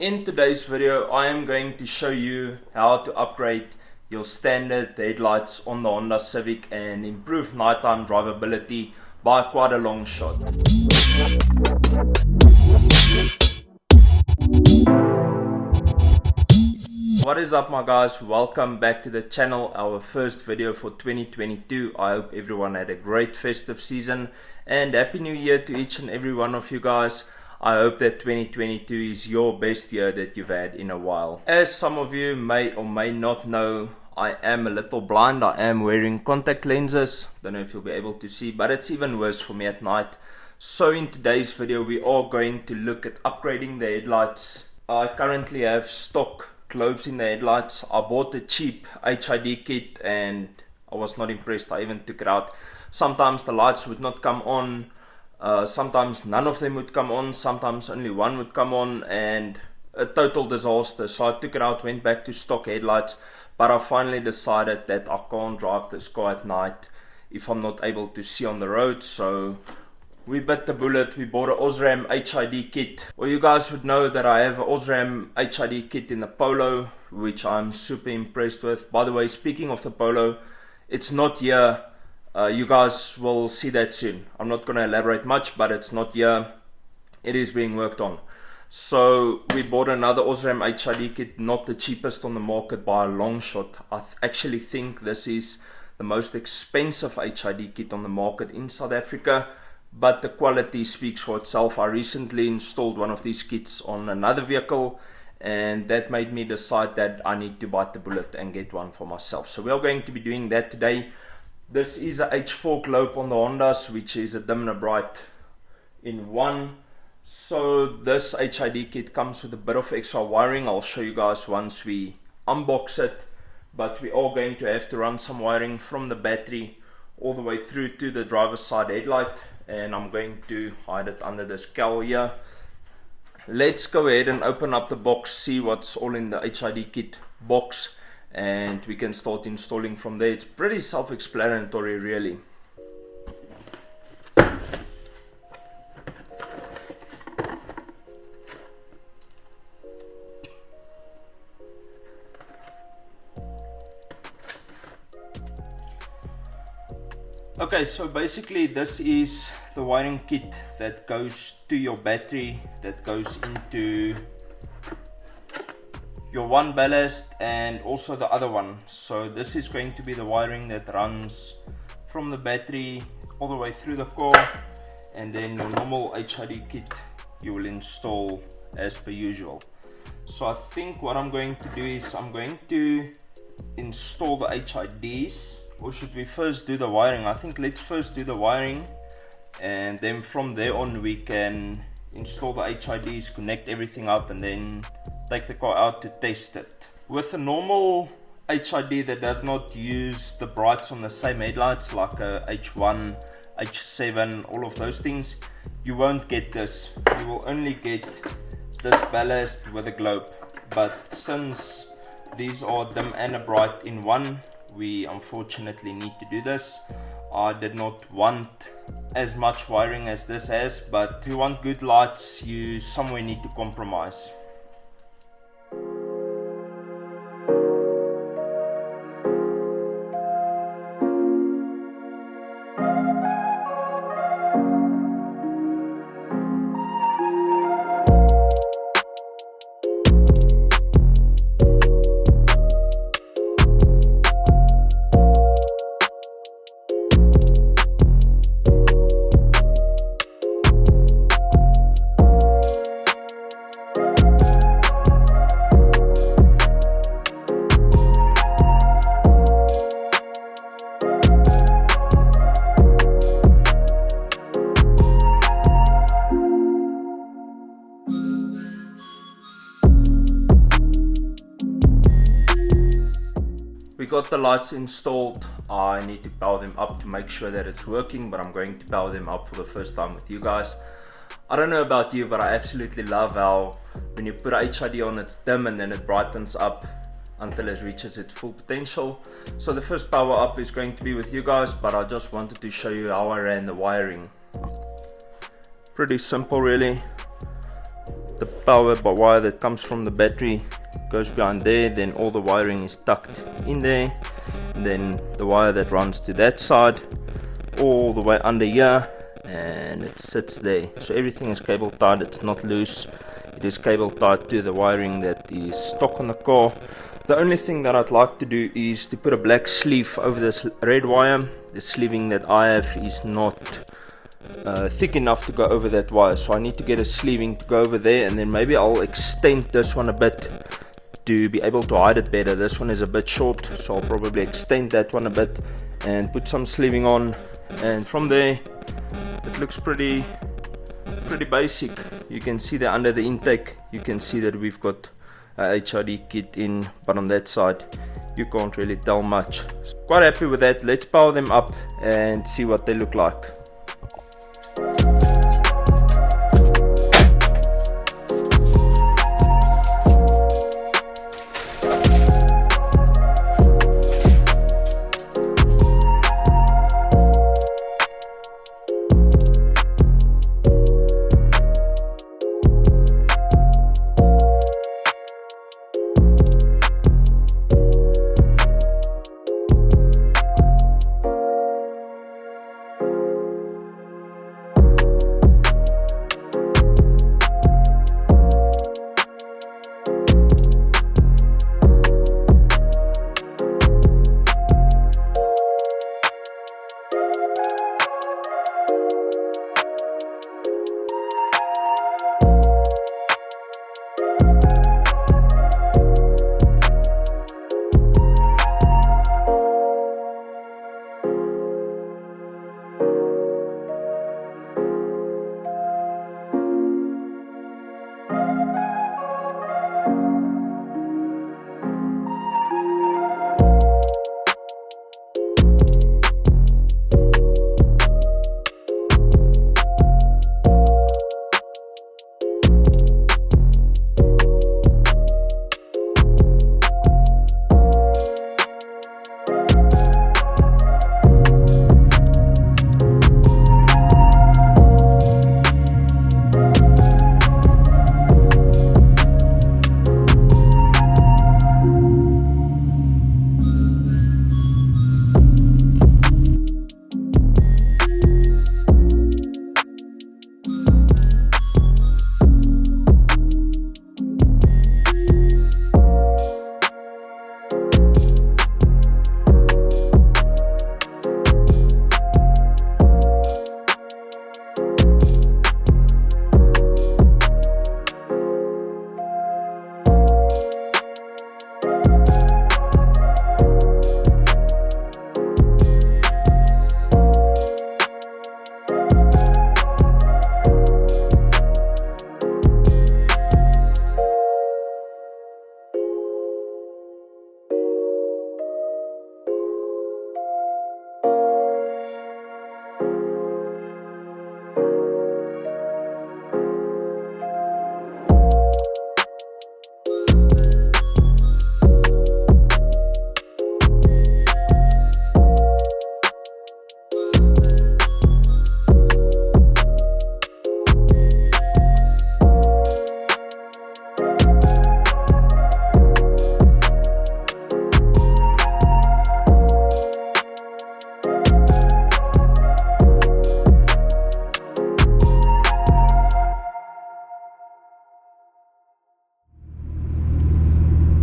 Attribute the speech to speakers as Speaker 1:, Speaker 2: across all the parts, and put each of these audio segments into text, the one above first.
Speaker 1: In today's video, I am going to show you how to upgrade your standard headlights on the Honda Civic and improve nighttime drivability by quite a long shot. What is up, my guys? Welcome back to the channel, our first video for 2022. I hope everyone had a great festive season and Happy New Year to each and every one of you guys. I hope that 2022 is your best year that you've had in a while. As some of you may or may not know, I am a little blind. I am wearing contact lenses. Don't know if you'll be able to see, but it's even worse for me at night. So in today's video, we are going to look at upgrading the headlights. I currently have stock globes in the headlights. I bought a cheap HID kit and I was not impressed. I even took it out. Sometimes the lights would not come on. Sometimes none of them would come on, sometimes only one would come on, and a total disaster. So I took it out, went back to stock headlights, but I finally decided that I can't drive this car at night if I'm not able to see on the road. So we bit the bullet. We bought an Osram HID kit. Well, you guys would know that I have an Osram HID kit in the Polo, which I'm super impressed with. By the way, speaking of the Polo, it's not here. You guys will see that soon. I'm not going to elaborate much, but it's not here. It is being worked on. So we bought another Osram HID kit, not the cheapest on the market by a long shot. I actually think this is the most expensive HID kit on the market in South Africa, but the quality speaks for itself. I recently installed one of these kits on another vehicle, and that made me decide that I need to bite the bullet and get one for myself. So we are going to be doing that today. This is a H4 globe on the Hondas, which is a dim and a bright in one. So this HID kit comes with a bit of extra wiring. I'll show you guys once we unbox it, but we are going to have to run some wiring from the battery all the way through to the driver's side headlight, and I'm going to hide it under this cowl here. Let's go ahead and open up the box, see what's all in the HID kit box, and we can start installing from there. It's pretty self-explanatory, really. Okay, so basically this is the wiring kit that goes to your battery, that goes into your one ballast and also the other one. So this is going to be the wiring that runs from the battery all the way through the car, and then your normal HID kit you will install as per usual. So I think what I'm going to do is I'm going to install the HIDs, or should we first do the wiring? I think let's first do the wiring, and then from there on we can install the HIDs, connect everything up, and then take the car out to test it. With a normal HID that does not use the brights on the same headlights, like a H1, H7, all of those things, you won't get this. You will only get this ballast with a globe. But since these are dim and a bright in one, we unfortunately need to do this. I did not want as much wiring as this has, but if you want good lights, you somewhere need to compromise. We got the lights installed. I need to power them up to make sure that it's working, but I'm going to power them up for the first time with you guys. I don't know about you, but I absolutely love how when you put a HID on, it's dim and then it brightens up until it reaches its full potential. So the first power up is going to be with you guys, but I just wanted to show you how I ran the wiring. Pretty simple really. the power wire that comes from the battery goes behind there, then all the wiring is tucked in there, and then the wire that runs to that side all the way under here, and it sits there. So everything is cable tied, it's not loose, it is cable tied to the wiring that is stock on the car. The only thing that I'd like to do is to put a black sleeve over this red wire. The sleeving that I have is not thick enough to go over that wire, so I need to get a sleeving to go over there, and then maybe I'll extend this one a bit to be able to hide it better. This one is a bit short, so I'll probably extend that one a bit and put some sleeving on, and from there it looks pretty basic. You can see that under the intake, you can see that we've got a HID kit in, but on that side you can't really tell much. Quite happy with that. Let's power them up and see what they look like.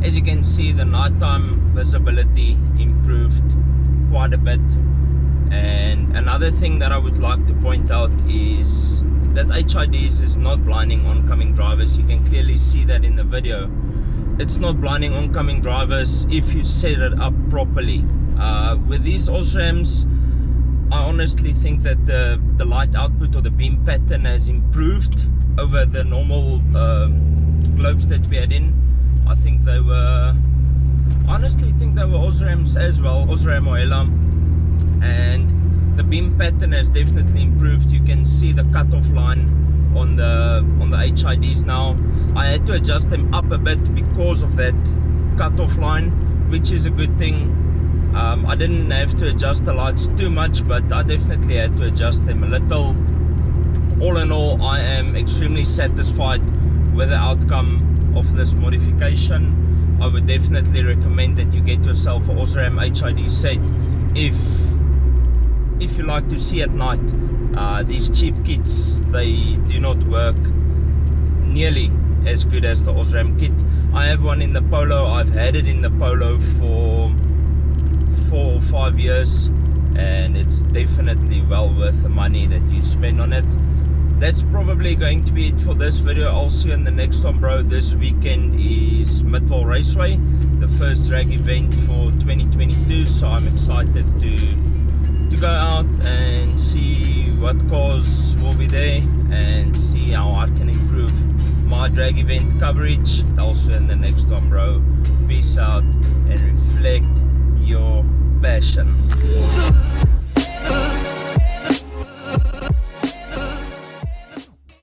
Speaker 1: As you can see, the nighttime visibility improved quite a bit. And another thing that I would like to point out is that HIDs is not blinding oncoming drivers. You can clearly see that in the video. It's not blinding oncoming drivers if you set it up properly. With these Osrams, I honestly think that the light output or the beam pattern has improved over the normal globes that we had in. I think they were, honestly think they were Osrams as well, Osram or Elam, and the beam pattern has definitely improved. You can see the cutoff line on the HIDs now. I had to adjust them up a bit because of that cutoff line, which is a good thing. I didn't have to adjust the lights too much, but I definitely had to adjust them a little. All in all, I am extremely satisfied with the outcome of this modification, I would definitely recommend that you get yourself an Osram HID set if you like to see at night. These cheap kits, they do not work nearly as good as the Osram kit. I have one in the Polo. I've had it in the Polo for 4 or 5 years, and it's definitely well worth the money that you spend on it. That's probably going to be it for this video. I'll see you in the next one, bro. This weekend is Midville Raceway, the first drag event for 2022, so I'm excited to go out and see what cars will be there and see how I can improve my drag event coverage. Also in the next one, bro. Peace out and reflect your passion.